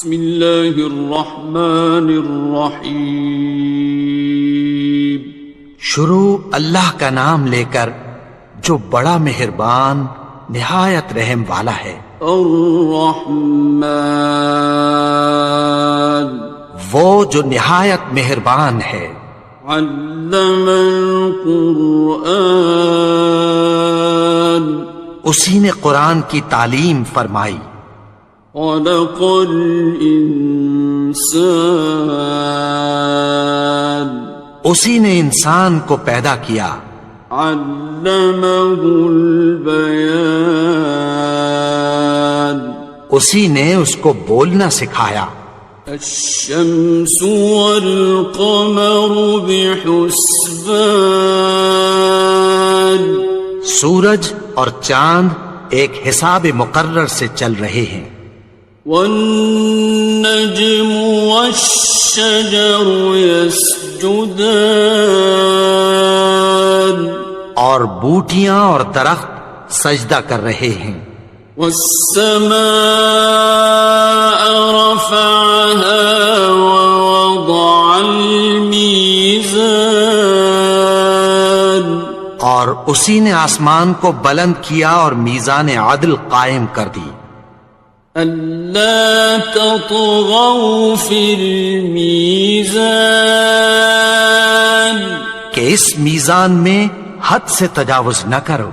بسم اللہ الرحمن الرحیم. شروع اللہ کا نام لے کر جو بڑا مہربان نہایت رحم والا ہے. الرحمن وہ جو نہایت مہربان ہے. علم القرآن اسی نے قرآن کی تعلیم فرمائی. خلق الانسان اسی نے انسان کو پیدا کیا. علمہ البیان اسی نے اس کو بولنا سکھایا. الشمس والقمر بحسبان سورج اور چاند ایک حساب مقرر سے چل رہے ہیں. والنجم والشجر يسجدان اور بوٹیاں اور درخت سجدہ کر رہے ہیں. والسماء رفعها ووضع الميزان اور اسی نے آسمان کو بلند کیا اور میزان عدل قائم کر دی. ألا تطغوا في الميزان کہ اس میزان میں حد سے تجاوز نہ کرو.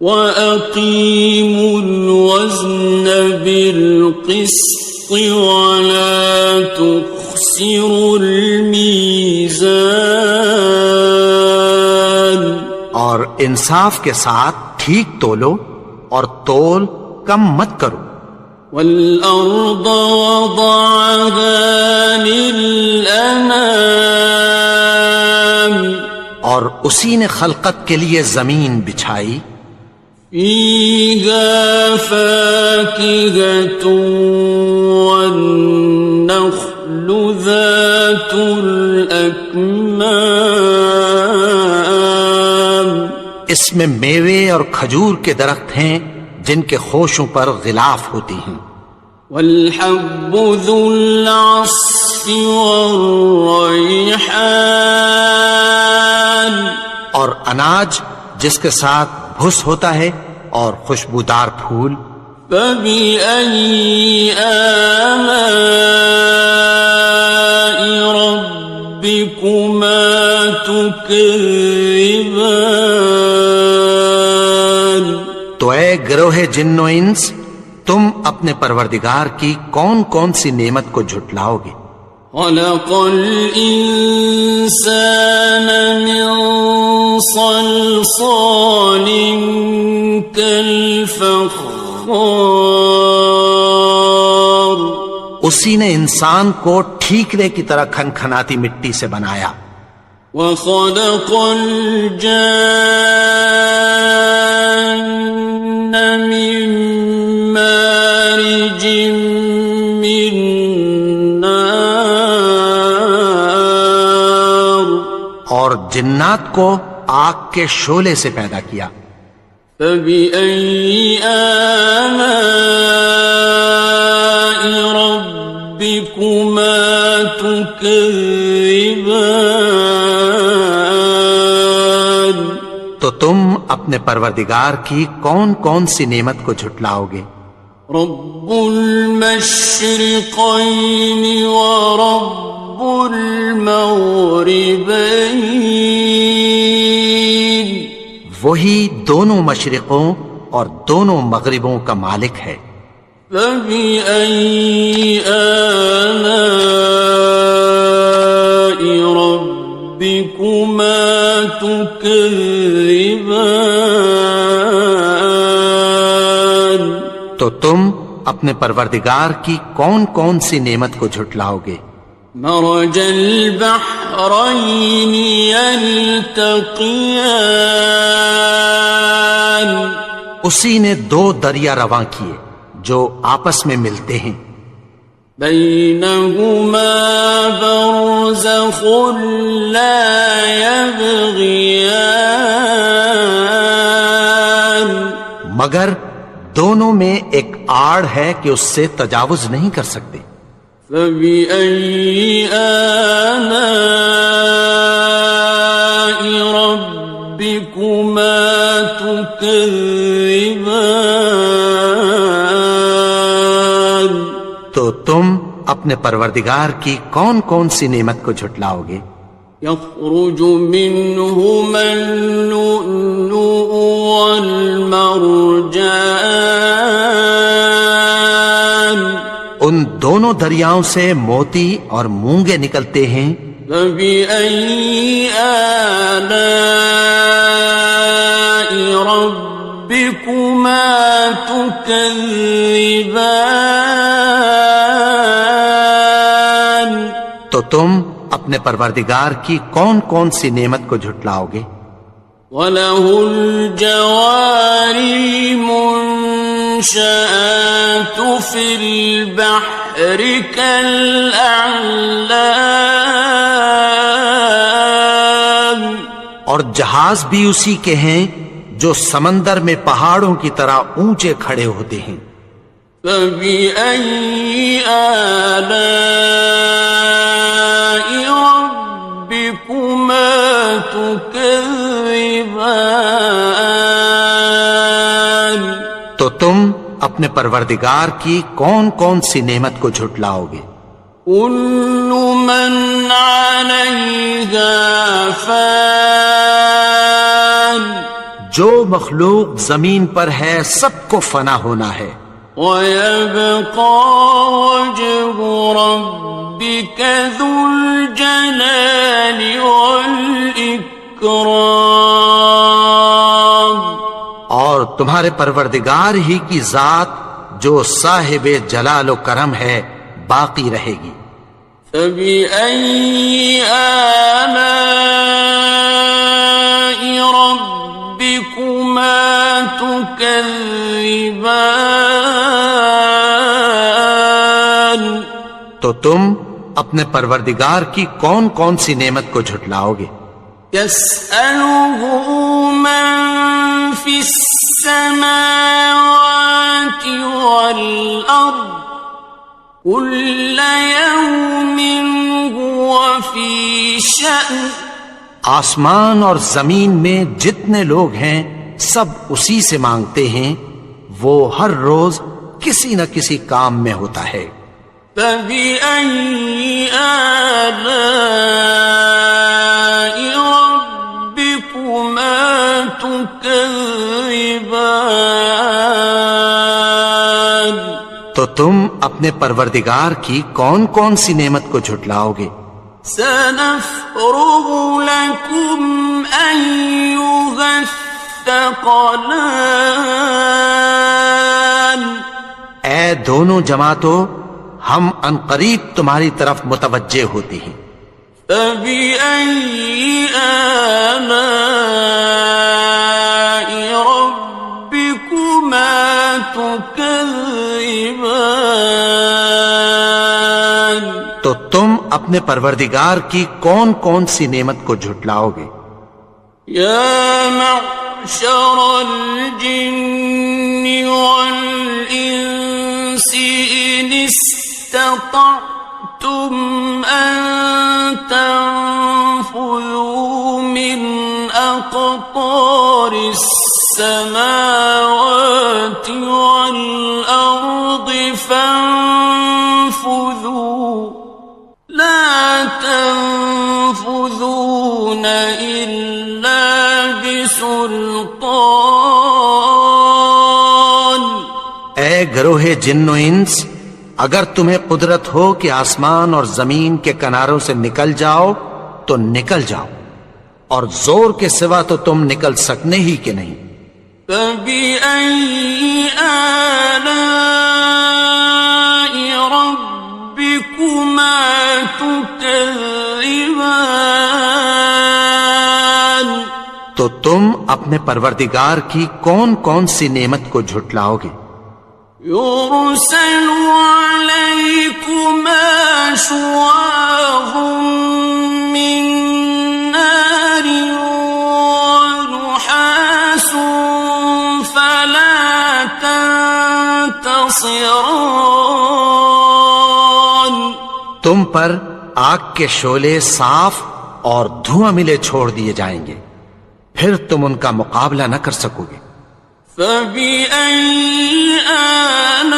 وَأَقِيمُوا الْوَزْنَ بِالْقِسْطِ وَلَا تُخْسِرُوا الْمِيزَانَ اور انصاف کے ساتھ ٹھیک تولو اور تول کم مت کرو. وَالْأَرْضَ وَضَعَهَا لِلْأَنَامِ اور اسی نے خلقت کے لیے زمین بچھائی. فِيهَا فَاكِهَةٌ وَالنَّخْلُ ذَاتُ الْأَكْمَامِ اس میں میوے اور کھجور کے درخت ہیں جن کے خوشوں پر غلاف ہوتی ہیں. وَالْحَبُّ ذُو الْعَصْفِ وَالرَّيْحَانِ اور اناج جس کے ساتھ بھس ہوتا ہے اور خوشبودار پھول. فَبِأَيِّ آلَاءِ رَبِّكُمَا تُكَذِّبَانِ تو اے گروہ جن و انس تم اپنے پروردگار کی کون کون سی نعمت کو جھٹلاؤ گے. خَلَقَ الْإِنسَانَ مِنْ صَلْصَالٍ كَالْفَخَّارِ اسی نے انسان کو ٹھیکرے کی طرح کھنکھناتی مٹی سے بنایا. وَخَلَقَ الْجَانَّ مِن مَّارِجٍ مِّن نَّارٍ اور جنات کو آگ کے شعلے سے پیدا کیا. فَبِأَيِّ آلَاءِ رَبِّكُمَا تُكَذِّبَانِ تو تم اپنے پروردگار کی کون کون سی نعمت کو جھٹلاؤ گے. رب المشرقین ورب المغربین وہی دونوں مشرقوں اور دونوں مغربوں کا مالک ہے. فَبِأَيِّ آلَاءِ رَبِّكُمَا تُكَذِّبَانِ تو تم اپنے پروردگار کی کون کون سی نعمت کو جھٹلاؤ گے. مرج البحرین یلتقیان اسی نے دو دریا رواں کیے جو آپس میں ملتے ہیں. بینہما برزخ لا یبغیان مگر دونوں میں ایک آڑ ہے کہ اس سے تجاوز نہیں کر سکتے۔ فبأي آلاء ربكما تكذبان؟ تو تم اپنے پروردگار کی کون کون سی نعمت کو جھٹلاؤ گے؟ يخرج منهما اللؤلؤ والمرجان، ان دونوں دریاؤں سے موتی اور مونگے نکلتے ہیں۔ فبأي آلاء ربكما تكذبان؟ تو تم اپنے پروردگار کی کون کون سی نعمت کو جھٹلاؤ گے؟ وَلَهُ الْجَوَارِ الْمُنشَآتُ فِي الْبَحْرِ كَالْأَعْلَامِ، اور جہاز بھی اسی کے ہیں جو سمندر میں پہاڑوں کی طرح اونچے کھڑے ہوتے ہیں۔ فَبِأَيِّ آلَاءِ رَبِّكُمَا تُكَذِّبَانِ؟ تو تم اپنے پروردگار کی کون کون سی نعمت کو جھٹلاؤ گے؟ كُلُّ مَنْ عَلَيْهَا فَانٍ، جو مخلوق زمین پر ہے سب کو فنا ہونا ہے۔ وَيَبْقَى وَجْهُ رَبِّكَ ذُو الْجَلَالِ وَالْإِكْرَامِ، اور تمہارے پروردگار ہی کی ذات جو صاحب جلال و کرم ہے باقی رہے گی۔ فَبِأَيِّ آلَاءِ رَبِّكُمَا تُكَذِّبَانِ؟ تو تم اپنے پروردگار کی کون کون سی نعمت کو جھٹلاؤ گے؟ يَسْأَلُهُ مَن فِي السَّمَاوَاتِ وَالْأَرْضِ كُلَّ يَوْمٍ هُوَ فِي شَأْنٍ، آسمان اور زمین میں جتنے لوگ ہیں سب اسی سے مانگتے ہیں، وہ ہر روز کسی نہ کسی کام میں ہوتا ہے۔ فَبِأَيِّ آلَاءِ رَبِّكُمَا تُكَذِّبَانِ؟ تو تم اپنے پروردگار کی کون کون سی نعمت کو جھٹلاؤ گے؟ سَنَفْرُغُ لَكُمْ أَيُّهَ الثَّقَلَانِ، اے دونوں جماعتوں، ہم عنقریب تمہاری طرف متوجہ ہوتے ہیں۔ فَبِأَيِّ آلَاءِ رَبِّكُمَا تُكَذِّبَانِ؟ تو تم اپنے پروردگار کی کون کون سی نعمت کو جھٹلاؤ گے؟ يَا مَعْشَرَ الْجِنِّ وَالْإِنسِ إِنِ اسْتَطَعْتُمْ أَن تَنفُذُوا مِنْ أَقْطَارِ السَّمَاوَاتِ وَالْأَرْضِ فَانفُذُوا لَا تَنفُذُونَ إِلَّا بِسُلْطَانٍ۔ اے گروہ جن و انس، اگر تمہیں قدرت ہو کہ آسمان اور زمین کے کناروں سے نکل جاؤ تو نکل جاؤ، اور زور کے سوا تو تم نکل سکنے ہی کہ نہیں۔ فَبِأَيِّ آلَاءِ رَبِّكُمَا تُكَذِّبَانِ؟ تو تم اپنے پروردگار کی کون کون سی نعمت کو جھٹلاؤ گے؟ يُرْسَلُ عَلَيْكُمَا شُوَاظٌ مِّن نَّارٍ وَنُحَاسٌ فَلَا تَنتَصِرَانِ؟ تم پر آگ کے شعلے صاف اور دھواں ملے چھوڑ دیے جائیں گے، پھر تم ان کا مقابلہ نہ کر سکو گے۔ فَبِأَيِّ آلَاءِ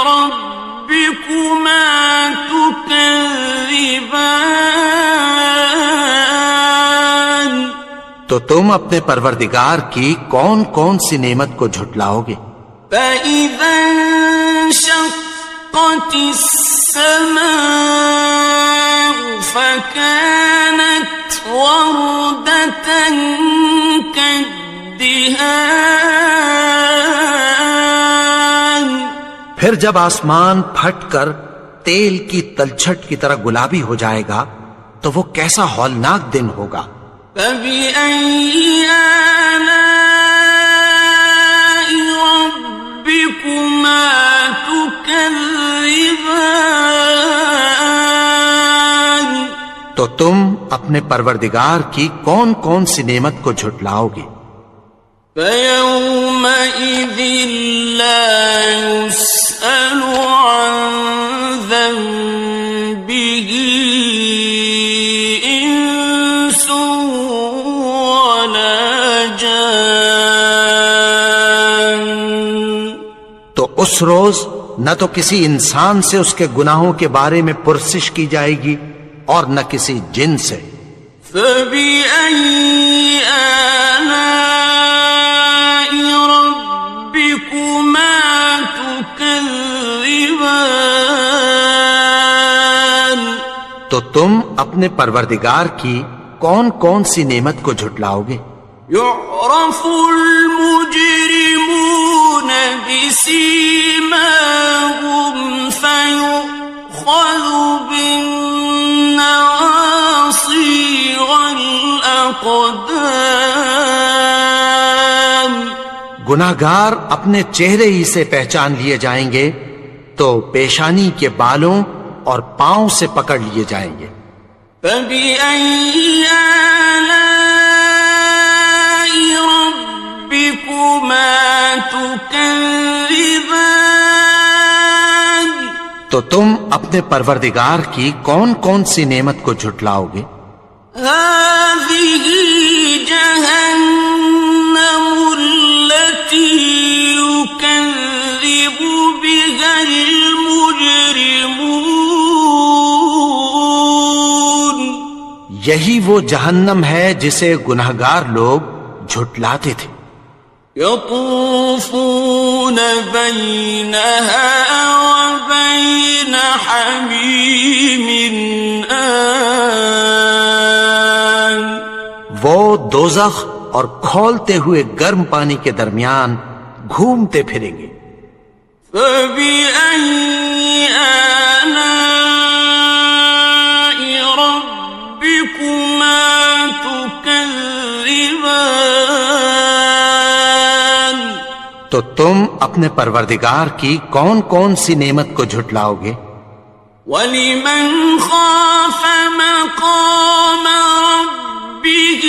رَبِّكُمَا تُكَذِّبَانِ؟ تو تم اپنے پروردگار کی کون کون سی نعمت کو جھٹلاؤ گے؟ فَإِذَا انشَقَّتِ السَّمَاءُ فَكَانَتْ وَرْدَةً كَالدِّهَانِ، پھر جب آسمان پھٹ کر تیل کی تلچھٹ کی طرح گلابی ہو جائے گا تو وہ کیسا ہولناک دن ہوگا۔ فَبِأَيِّ آلَاءِ رَبِّكُمَا تُكَذِّبَانِ؟ تو تم اپنے پروردگار کی کون کون سی نعمت کو جھٹلاؤ گے؟ فَيَوْمَئِذٍ لَا يُسْأَلُ عَنْ ذَنبِهِ إِنسٌ وَلَا جَانٌ۔ تو اس روز نہ تو کسی انسان سے اس کے گناہوں کے بارے میں پرسش کی جائے گی اور نہ کسی جن سے۔ فَبِأَيِّ آلَاءِ رَبِّكُمَا تُكَذِّبَانِ؟ تو تم اپنے پروردگار کی کون کون سی نعمت کو جھٹلاؤ گے؟ يُعْرَفُ الْمُجْرِمُونَ بِسِيمَاهُمْ فَيُؤْخَذُ بِالنَّوَاصِي وَالْأَقْدَامِ۔ گناہگار اپنے چہرے ہی سے پہچان لیے جائیں گے تو پیشانی کے بالوں اور پاؤں سے پکڑ لیے جائیں گے۔ فَبِأَيِّ آلَاءِ رَبِّكُمَا تُكَذِّبَانِ؟ تو تم اپنے پروردگار کی کون کون سی نعمت کو جھٹلاؤ گے؟ هَٰذِهِ جَهَنَّمُ الَّتِي يُكَذِّبُ بِهَا الْمُجْرِمُونَ۔ یہی وہ جہنم ہے جسے گناہگار لوگ جھٹلاتے تھے۔ يَطُوفُونَ بَيْنَهَا وَبَيْنَ حَمِيمٍ آنٍ۔ وہ دوزخ اور کھولتے ہوئے گرم پانی کے درمیان گھومتے پھریں گے۔ فَبِأَيِّ آلَاءِ رَبِّكُمَا تُكَذِّبَانِ؟ تو تم اپنے پروردگار کی کون کون سی نعمت کو جھٹلاؤ گے؟ وَلِمَنْ خَافَ مَقَامَ رَبِّهِ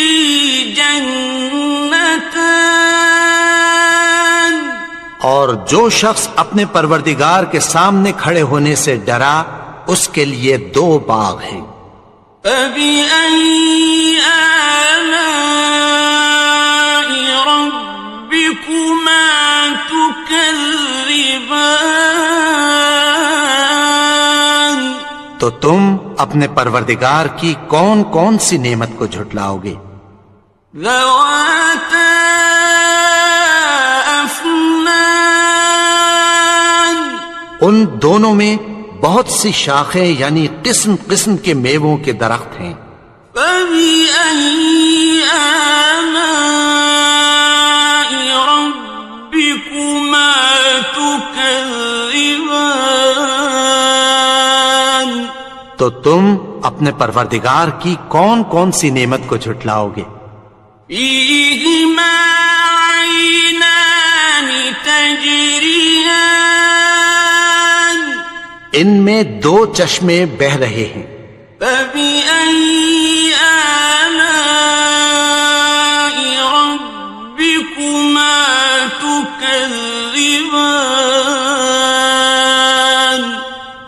جَنَّتَانِ؟ اور جو شخص اپنے پروردگار کے سامنے کھڑے ہونے سے ڈرا اس کے لیے 2 باغ ہیں۔ فَبِأَيِّ آلَاءِ رَبِّكُمَا تُكَذِّبَانِ؟ تو تم اپنے پروردگار کی کون کون سی نعمت کو جھٹلاؤ گے؟ ذَوَاتَا أَفْنَانٍ؟ ان دونوں میں بہت سی شاخیں یعنی قسم قسم کے میووں کے درخت ہیں۔ فَبِأَيِّ آلَاءِ رَبِّكُمَا تُكَذِّبَانِ؟ تو تم اپنے پروردگار کی کون کون سی نعمت کو جھٹلاؤ گے؟ فِيهِمَا عَيْنَانِ تَجْرِيَانِ؟ ان میں 2 چشمے بہ رہے ہیں۔ فَبِأَيِّ آلَاءِ رَبِّكُمَا تُكَذِّبَانِ؟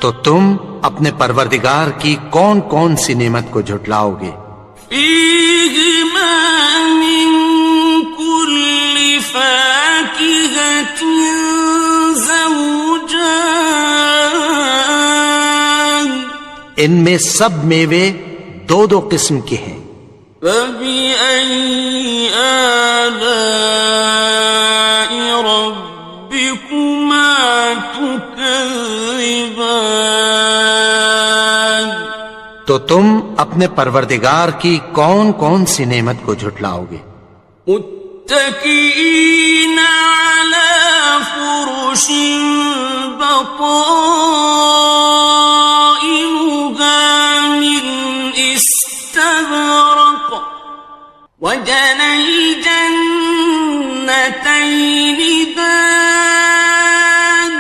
تو تم اپنے پروردگار کی کون کون سی نعمت کو جھٹلاؤ گے؟ فیہما من کل فاکہۃ زوجان، ان میں سب میوے دو دو قسم کے ہیں۔ فبأي آلاء ربكما تكذبان، تو تم اپنے پروردگار کی کون کون سی نعمت کو جھٹلاؤ گے؟ متكئين على فرش بطائنها من استبرق، وجنى الجنتين دان،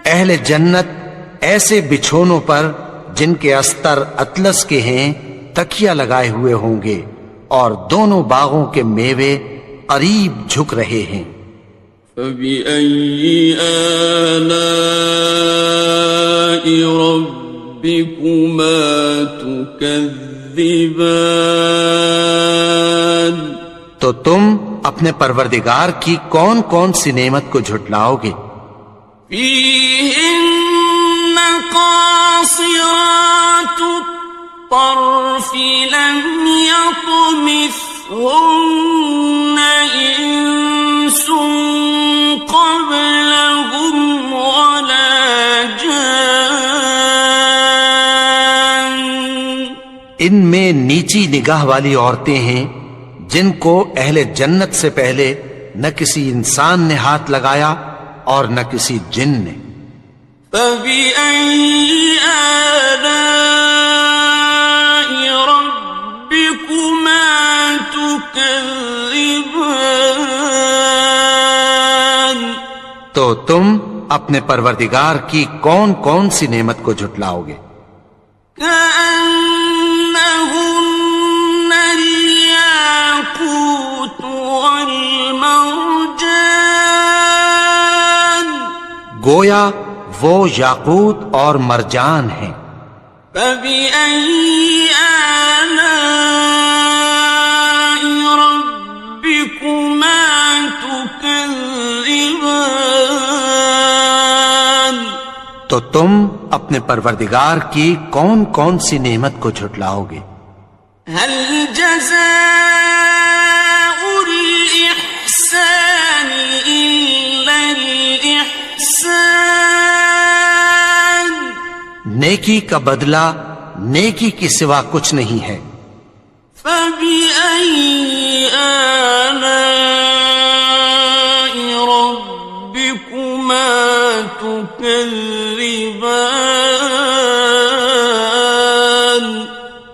اہل جنت ایسے بچھونوں پر جن کے استر اطلس کے ہیں تکیہ لگائے ہوئے ہوں گے، اور دونوں باغوں کے میوے قریب جھک رہے ہیں۔ فبأي آلاء ربكما تكذبان، تو تم اپنے پروردگار کی کون کون سی نعمت کو جھٹلاؤ گے؟ فيهن قاصرات الطرف لم يطمثهن إنس قبلهم ولا جان، ان میں نیچی نگاہ والی عورتیں ہیں جن کو اہل جنت سے پہلے نہ کسی انسان نے ہاتھ لگایا اور نہ کسی جن نے۔ فبأي آلاء ربكما تكذبان، تو تم اپنے پروردگار کی کون کون سی نعمت کو جھٹلاؤ گے؟ كأنهن الياقوت والمرجان، گویا وہ یاقوت اور مرجان ہیں۔ فبأي آلاء ربكما تكذبان، تو تم اپنے پروردگار کی کون کون سی نعمت کو جھٹلاؤ گے؟ هل جزاء الإحسان إلا الإحسان، نیکی کا بدلہ نیکی کی سوا کچھ نہیں ہے۔ فبأي آلاء ربكما تكذبان،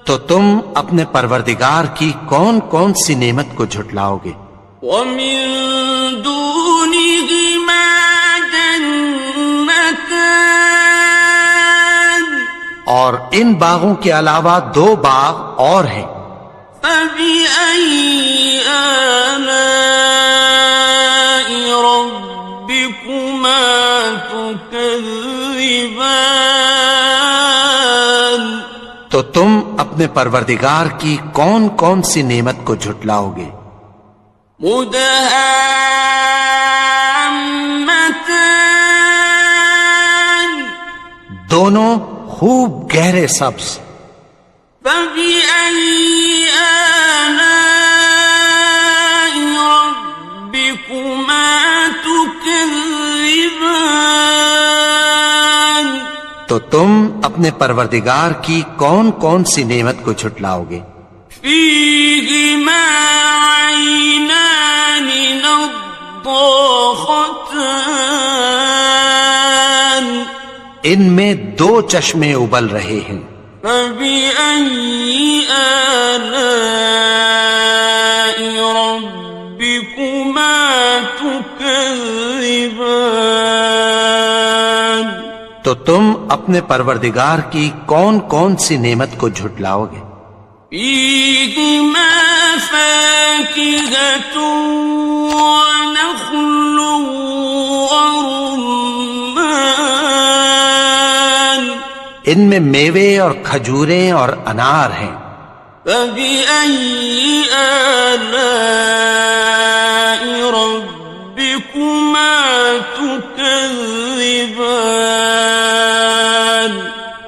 تو تم اپنے پروردگار کی کون کون سی نعمت کو جھٹلاؤ گے؟ ومن دونهما جنتان، اور ان باغوں کے علاوہ دو باغ اور ہیں۔ فبأي آلاء ربكما تكذبان، تو تم اپنے پروردگار کی کون کون سی نعمت کو جھٹلاؤ گے؟ مدهامتان، دونوں خوب گہرے سبز۔ فبأي آلاء ربكما تكذبان، تو تم اپنے پروردگار کی کون کون سی نعمت کو جھٹلاؤ گے؟ فيهما عينان نضاختان، ان میں دو چشمے ابل رہے ہیں۔ فبأي آلاء ربكما تكذبان، تو تم اپنے پروردگار کی کون کون سی نعمت کو جھٹلاؤ گے؟ فيهما فاكهة ونخل ورمان، ان میں میوے اور کھجوریں اور انار ہیں۔ فبأي آلاء ربكما تكذبان؟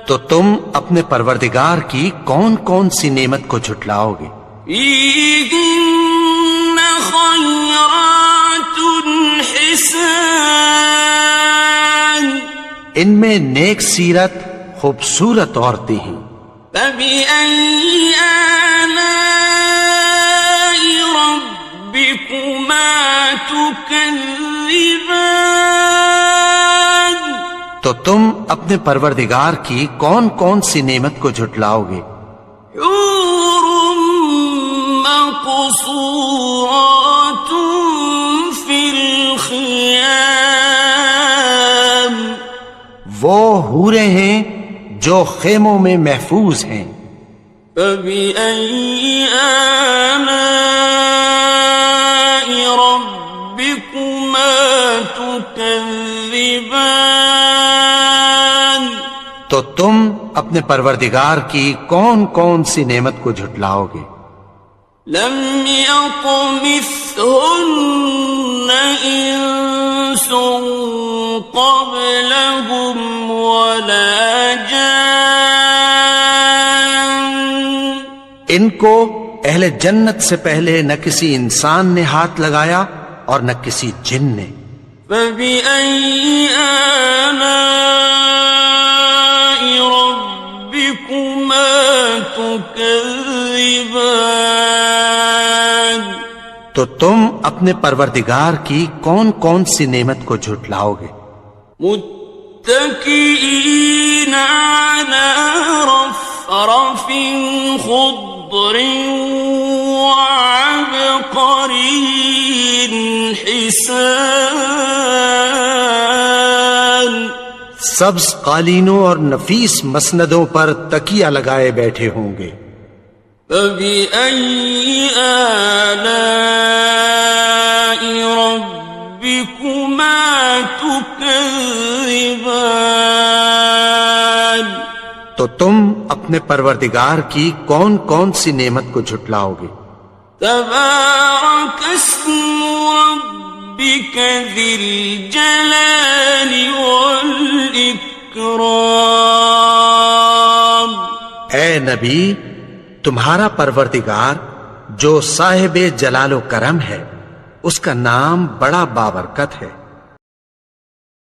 تو تم اپنے پروردگار کی کون کون سی نعمت کو جھٹلاؤ گے؟ فيهن خيرات حسان، ان میں نیک سیرت خوبصورت عورتیں ہیں۔ فبأي آلاء ربكما تكذبان؟ تو تم اپنے پروردگار کی کون کون سی نعمت کو جھٹلاؤ گے؟ حور مقصورات في الخيام، وہ حوریں ہیں جو خیموں میں محفوظ ہیں۔ فبأي آلاء ربكما تكذبان؟ تو تم اپنے پروردگار کی کون کون سی نعمت کو جھٹلاؤ گے؟ لم يطمثهن إنس قبلهم ولا جان، ان کو اہل جنت سے پہلے نہ کسی انسان نے ہاتھ لگایا اور نہ کسی جن نے۔ فبأي آلاء ربكما تكذبان؟ تو تم اپنے پروردگار کی کون کون سی نعمت کو جھٹلاؤ گے؟ متكئين على رفرف خضر وعبقري حسان، سبز قالینوں اور نفیس مسندوں پر تکیہ لگائے بیٹھے ہوں گے۔ فبأي آلاء ربكما تكذبان؟ تو تم اپنے پروردگار کی کون کون سی نعمت کو جھٹلاؤ گے؟ تبارك اسم ربك ذي الجلال والإكرام۔ اے نبی، تمہارا پروردگار جو صاحب جلال و کرم ہے، اس کا نام بڑا بابرکت ہے۔